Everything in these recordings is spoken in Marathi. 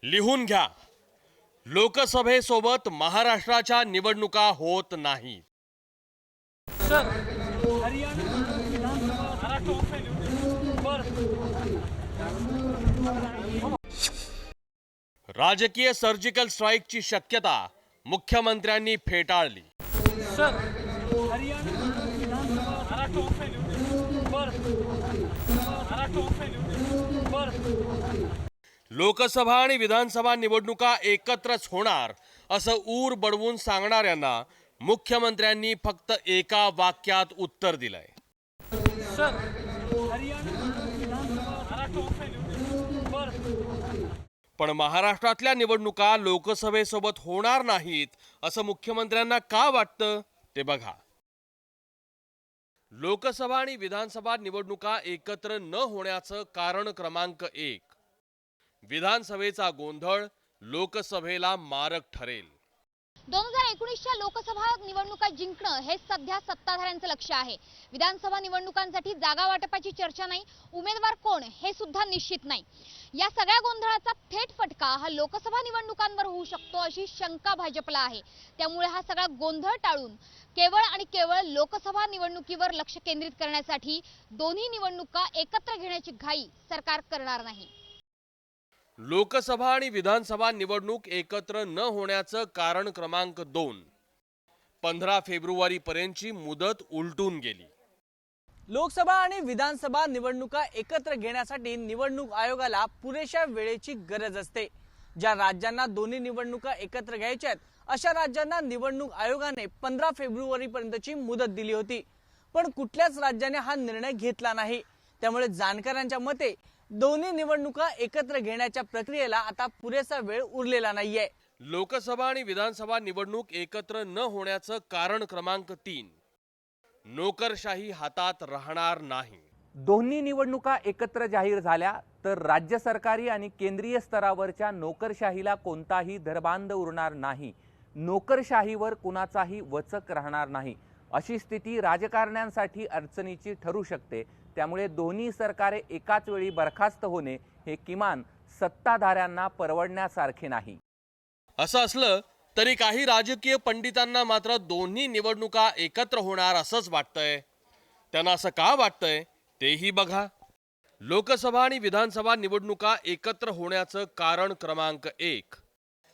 लिहून घ्या, लोकसभेसोबत महाराष्ट्राच्या निवडणुका होत नाहीत. सर, हरियाणा विधानसभा राजकीय सर्जिकल स्ट्राईकची शक्यता मुख्यमंत्र्यांनी फेटाळली. सर, हरियाणा लोकसभा आणि विधानसभा निवडणुका एकत्रच होणार असं ऊर बडवून सांगणाऱ्यांना मुख्यमंत्र्यांनी फक्त एका वाक्यात उत्तर दिलंय. सर, हरियाणा पण महाराष्ट्रातल्या निवडणुका लोकसभेसोबत होणार नाहीत असं मुख्यमंत्र्यांना का वाटतं ते बघा. लोकसभा आणि विधानसभा निवडणुका एकत्र न होण्याचं कारण क्रमांक 1, विधानसभेचा गोंधळ लोकसभेला मारक ठरेल. 2019च्या लोकसभा निवडणुका जिंकणं हे सध्या सत्ताधाऱ्यांचं लक्ष आहे. विधानसभा निवडणुकांसाठी जागा वाटपाची चर्चा नाही, उमेदवार कोण हे सुद्धा निश्चित नाही. या सगळ्या गोंधळाचा थेट फटका हा लोकसभा निवडणुकांवर होऊ शकतो अशी शंका भाजपला आहे. त्यामुळे हा सगळा गोंधळ टाळून केवळ आणि केवळ लोकसभा निवडणुकीवर लक्ष केंद्रित करण्यासाठी दोन्ही निवडणुका एकत्र घेण्याची घाई सरकार करणार नाही. लोकसभा आणि विधानसभा निवडणूक एकत्र न होण्याचं कारण क्रमांक 2, 15 फेब्रुवारी पर्यंतची मुदत उलटून गेली. लोकसभा आणि विधानसभा निवडणुका एकत्र घेण्यासाठी निवडणूक आयोगाला पुरेशा वेळेची गरज असते. ज्या राज्यांना दोन्ही निवडणुका एकत्र घ्यायच्या आहेत अशा राज्यांना निवडणूक आयोगाने 15 फेब्रुवारी पर्यंतची मुदत दिली होती. पण कुठल्याच राज्याने हा निर्णय घेतला नाही. त्यामुळे जाणकारांच्या मते दोन्ही निवडणुका एकत्र घेण्याच्या प्रक्रियेला आता पुरेसा वेळ उरलेला नाहीये. लोकसभा आणि विधानसभा निवडणूक एकत्र न होण्याचं कारण क्रमांक 3, नोकरशाही हातात राहणार नाही. दोन्ही निवडणुका एकत्र जाहीर झाल्या तर राज्य सरकारी आणि केंद्रीय स्तरावरच्या नोकरशाहीला कोणताही धरबांध उरणार नाही. नोकरशाहीवर कुणाचाही वचक राहणार नाही. अशी स्थिती राजकारण्यांसाठी अडचणीची ठरू शकते. त्यामुळे दोन्ही सरकारे एकाच वेळी बरखास्त होणे हे किमान सत्ताधाऱ्यांना परवडण्यासारखे नाही. असं असलं तरी काही राजकीय पंडितांना मात्र दोन्ही निवडणुका एकत्र होणार असंच वाटतंय. त्यांना असं का वाटतंय तेही बघा. लोकसभा आणि विधानसभा निवडणुका एकत्र होण्याचं कारण क्रमांक 1,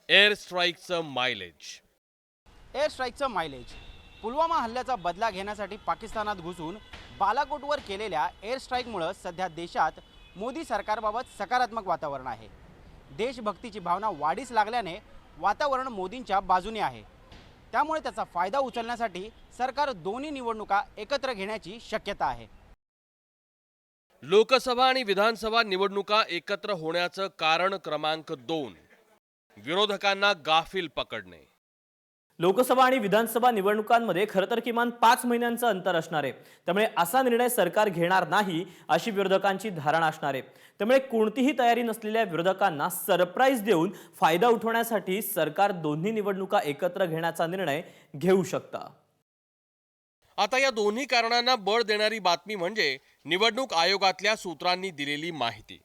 एअर स्ट्राईकचं मायलेज. एअर स्ट्राईकचं मायलेज. पुलवामा हल्ल्याचा बदला घेण्यासाठी पाकिस्तानात घुसून बालाकोटवर केलेल्या एअर स्ट्राईकमुळे सध्या देशात मोदी सरकारबाबत सकारात्मक वातावरण आहे. देशभक्तीची भावना वाढीस लागल्याने वातावरण मोदींच्या बाजूने आहे. त्यामुळे त्याचा फायदा उचलण्यासाठी सरकार दोन्ही निवडणुका एकत्र घेण्याची शक्यता आहे. लोकसभा आणि विधानसभा निवडणुका एकत्र होण्याचं कारण क्रमांक 2, विरोधकांना गाफील पकडणे. लोकसभा आणि विधानसभा निवडणुकांमध्ये खरं तर किमान 5 महिन्यांचं अंतर असणार आहे. त्यामुळे असा निर्णय सरकार घेणार नाही अशी विरोधकांची धारणा असणार आहे. त्यामुळे कोणतीही तयारी नसलेल्या विरोधकांना सरप्राईज देऊन फायदा उठवण्यासाठी सरकार दोन्ही निवडणुका एकत्र घेण्याचा निर्णय घेऊ शकतं. आता या दोन्ही कारणांना बळ देणारी बातमी म्हणजे निवडणूक आयोगातल्या सूत्रांनी दिलेली माहिती.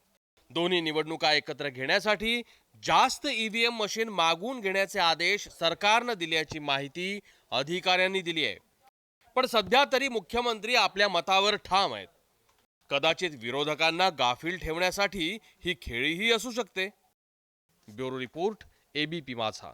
दोन्ही निवडणुका एकत्र घेण्यासाठी जास्त ईव्हीएम मशीन मागून घेण्याचे आदेश सरकारनं दिल्याची माहिती अधिकाऱ्यांनी दिली आहे. पण सध्या तरी मुख्यमंत्री आपल्या मतावर ठाम आहेत. कदाचित विरोधकांना गाफील ठेवण्यासाठी ही खेळीही असू शकते. ब्युरो रिपोर्ट, ABP माझा.